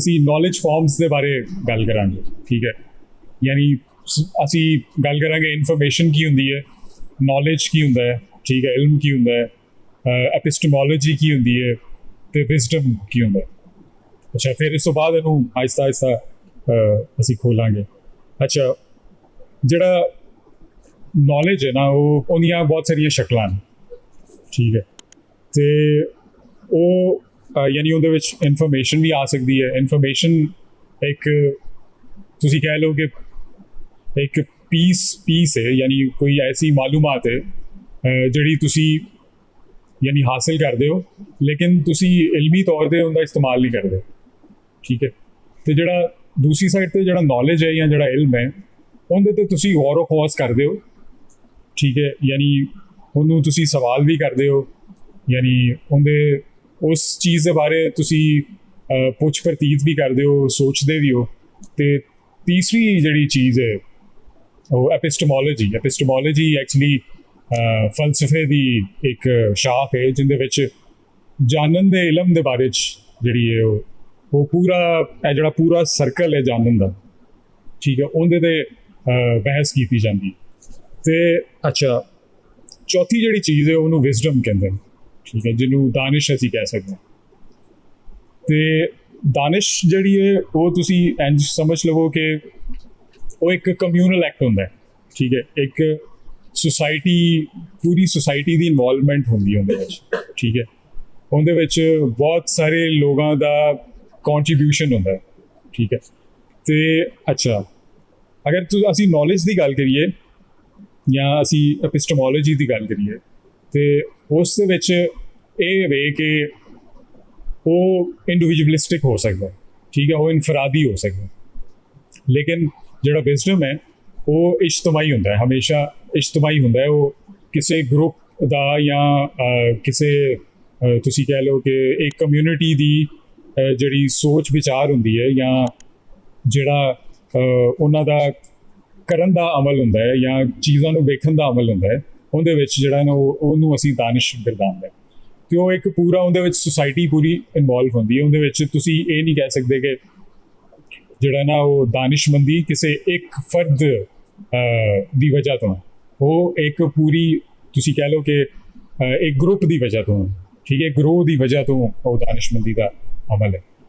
ਅਸੀਂ knowledge farms ਦੇ ਬਾਰੇ ਗੱਲ ਕਰਾਂਗੇ, ਠੀਕ ਹੈ। ਯਾਨੀ ਅਸੀਂ ਗੱਲ ਕਰਾਂਗੇ ਇਨਫੋਰਮੇਸ਼ਨ ਕੀ ਹੁੰਦੀ ਹੈ, ਨੌਲੇਜ ਕੀ ਹੁੰਦਾ ਹੈ, ਠੀਕ ਹੈ, ਇਲਮ ਕੀ ਹੁੰਦਾ ਹੈ, ਐਪਿਸਟਮੋਲੋਜੀ ਕੀ ਹੁੰਦੀ ਹੈ, ਅਤੇ ਵਿਜ਼ਡਮ ਕੀ ਹੁੰਦਾ ਹੈ। ਅੱਛਾ, ਫਿਰ ਇਸ ਤੋਂ ਬਾਅਦ ਇਹਨੂੰ ਆਹਿਸਤਾ ਆਹਿਸਤਾ ਅਸੀਂ ਖੋਲਾਂਗੇ। ਅੱਛਾ, ਜਿਹੜਾ ਨੌਲੇਜ ਹੈ ਨਾ, ਉਹਦੀਆਂ ਬਹੁਤ ਸਾਰੀਆਂ ਸ਼ਕਲਾਂ ਨੇ, ਠੀਕ ਹੈ। ਅਤੇ ਉਹ ਯਾਨੀ ਉਹਦੇ ਵਿੱਚ ਇਨਫੋਰਮੇਸ਼ਨ ਵੀ ਆ ਸਕਦੀ ਹੈ। ਇਨਫੋਰਮੇਸ਼ਨ ਇੱਕ ਤੁਸੀਂ ਕਹਿ ਲਓ ਕਿ ਇੱਕ ਪੀਸ ਹੈ, ਯਾਨੀ ਕੋਈ ਐਸੀ ਮਾਲੂਮਾਤ ਹੈ ਜਿਹੜੀ ਤੁਸੀਂ ਯਾਨੀ ਹਾਸਿਲ ਕਰਦੇ ਹੋ, ਲੇਕਿਨ ਤੁਸੀਂ ਇਲਮੀ ਤੌਰ 'ਤੇ ਉਹਦਾ ਇਸਤੇਮਾਲ ਨਹੀਂ ਕਰਦੇ, ਠੀਕ ਹੈ। ਅਤੇ ਜਿਹੜਾ ਦੂਸਰੀ ਸਾਈਡ 'ਤੇ ਜਿਹੜਾ ਨੌਲੇਜ ਹੈ ਜਾਂ ਜਿਹੜਾ ਇਲਮ ਹੈ, ਉਹਦੇ 'ਤੇ ਤੁਸੀਂ ਗੌਰ ਖੋਜ ਕਰਦੇ ਹੋ, ਠੀਕ ਹੈ। ਯਾਨੀ ਉਹਨੂੰ ਤੁਸੀਂ ਸਵਾਲ ਵੀ ਕਰਦੇ ਹੋ, ਯਾਨੀ ਉਹਦੇ ਉਸ ਚੀਜ਼ ਦੇ ਬਾਰੇ ਤੁਸੀਂ ਪੁੱਛ ਪ੍ਰਤੀਤ ਵੀ ਕਰਦੇ ਹੋ, ਸੋਚਦੇ ਵੀ ਹੋ। ਅਤੇ ਤੀਸਰੀ ਜਿਹੜੀ ਚੀਜ਼ ਹੈ ਉਹ ਐਪਿਸਟਮੋਲੋਜੀ ਐਕਚੁਅਲੀ ਫਲਸਫੇ ਦੀ ਇੱਕ ਸ਼ਾਖ ਹੈ, ਜਿਹਦੇ ਵਿੱਚ ਜਾਣਨ ਦੇ ਇਲਮ ਦੇ ਬਾਰੇ 'ਚ ਜਿਹੜੀ ਹੈ ਉਹ ਇਹ ਜਿਹੜਾ ਪੂਰਾ ਸਰਕਲ ਹੈ ਜਾਣਨ ਦਾ, ਠੀਕ ਹੈ, ਉਹਦੇ 'ਤੇ ਬਹਿਸ ਕੀਤੀ ਜਾਂਦੀ। ਅਤੇ ਅੱਛਾ, ਚੌਥੀ ਜਿਹੜੀ ਚੀਜ਼ ਹੈ ਉਹਨੂੰ ਵਿਜ਼ਡਮ ਕਹਿੰਦੇ ਨੇ, ਠੀਕ ਹੈ, ਜਿਹਨੂੰ ਦਾਨਿਸ਼ ਅਸੀਂ ਕਹਿ ਸਕਦੇ ਹਾਂ। ਅਤੇ ਦਾਨਿਸ਼ ਜਿਹੜੀ ਹੈ ਉਹ ਤੁਸੀਂ ਇੰਝ ਸਮਝ ਲਵੋ ਕਿ ਉਹ ਇੱਕ ਕਮਿਊਨਲ ਐਕਟ ਹੁੰਦਾ ਹੈ, ਠੀਕ ਹੈ। ਇੱਕ ਪੂਰੀ ਸੁਸਾਇਟੀ ਦੀ ਇਨਵੋਲਵਮੈਂਟ ਹੁੰਦੀ ਹੈ ਉਹਦੇ ਵਿੱਚ, ਠੀਕ ਹੈ। ਉਹਦੇ ਵਿੱਚ ਬਹੁਤ ਸਾਰੇ ਲੋਕਾਂ ਦਾ ਕੰਟਰੀਬਿਊਸ਼ਨ ਹੁੰਦਾ ਹੈ, ਠੀਕ ਹੈ। ਅਤੇ ਅੱਛਾ, ਅਗਰ ਅਸੀਂ ਨੌਲੇਜ ਦੀ ਗੱਲ ਕਰੀਏ ਜਾਂ ਅਸੀਂ ਐਪਿਸਟਮੋਲੋਜੀ ਦੀ ਗੱਲ ਕਰੀਏ, ਅਤੇ ਉਸ ਦੇ ਵਿੱਚ ਇਹ ਵੇ ਕਿ ਉਹ ਇੰਡੀਵਿਜੂਅਲਿਸਟਿਕ ਹੋ ਸਕਦਾ, ਠੀਕ ਹੈ, ਉਹ ਇਨਫਰਾਦੀ ਹੋ ਸਕਦਾ। ਲੇਕਿਨ ਜਿਹੜਾ ਵਿਜ਼ਡਮ ਹੈ ਉਹ ਇਜਤਮਾਈ ਹੁੰਦਾ ਹੈ, ਹਮੇਸ਼ਾ ਇਜਤਮਾਈ ਹੁੰਦਾ ਹੈ। ਉਹ ਕਿਸੇ ਗਰੁੱਪ ਦਾ ਜਾਂ ਕਿਸੇ ਤੁਸੀਂ ਕਹਿ ਲਓ ਕਿ ਇੱਕ ਕਮਿਊਨਿਟੀ ਦੀ ਜਿਹੜੀ ਸੋਚ ਵਿਚਾਰ ਹੁੰਦੀ ਹੈ, ਜਾਂ ਜਿਹੜਾ ਉਹਨਾਂ ਦਾ ਕਰਨ ਦਾ ਅਮਲ ਹੁੰਦਾ ਹੈ ਜਾਂ ਚੀਜ਼ਾਂ ਨੂੰ ਵੇਖਣ ਦਾ ਅਮਲ ਹੁੰਦਾ ਹੈ, ਉਹਦੇ ਵਿੱਚ ਜਿਹੜਾ ਨਾ ਉਹਨੂੰ ਅਸੀਂ ਦਾਨਿਸ਼ ਗਿਰਦਾਉਂਦੇ ਹਾਂ। ਅਤੇ ਉਹ ਇੱਕ ਪੂਰਾ ਉਹਦੇ ਵਿੱਚ ਸੁਸਾਇਟੀ ਪੂਰੀ ਇਨਵੋਲਵ ਹੁੰਦੀ ਹੈ। ਉਹਦੇ ਵਿੱਚ ਤੁਸੀਂ ਇਹ ਨਹੀਂ ਕਹਿ ਸਕਦੇ ਕਿ ਜਿਹੜਾ ਨਾ ਉਹ ਦਾਨਿਸ਼ਮੰਦੀ ਕਿਸੇ ਇੱਕ ਫਰਦ ਦੀ ਵਜ੍ਹਾ ਤੋਂ, ਉਹ ਇੱਕ ਪੂਰੀ ਤੁਸੀਂ ਕਹਿ ਲਓ ਕਿ ਇੱਕ ਗਰੁੱਪ ਦੀ ਵਜ੍ਹਾ ਤੋਂ, ਠੀਕ ਹੈ, ਗਰੋਹ ਦੀ ਵਜ੍ਹਾ ਤੋਂ ਉਹ ਦਾਨਿਸ਼ਮੰਦੀ ਦਾ ਅਮਲ ਹੈ।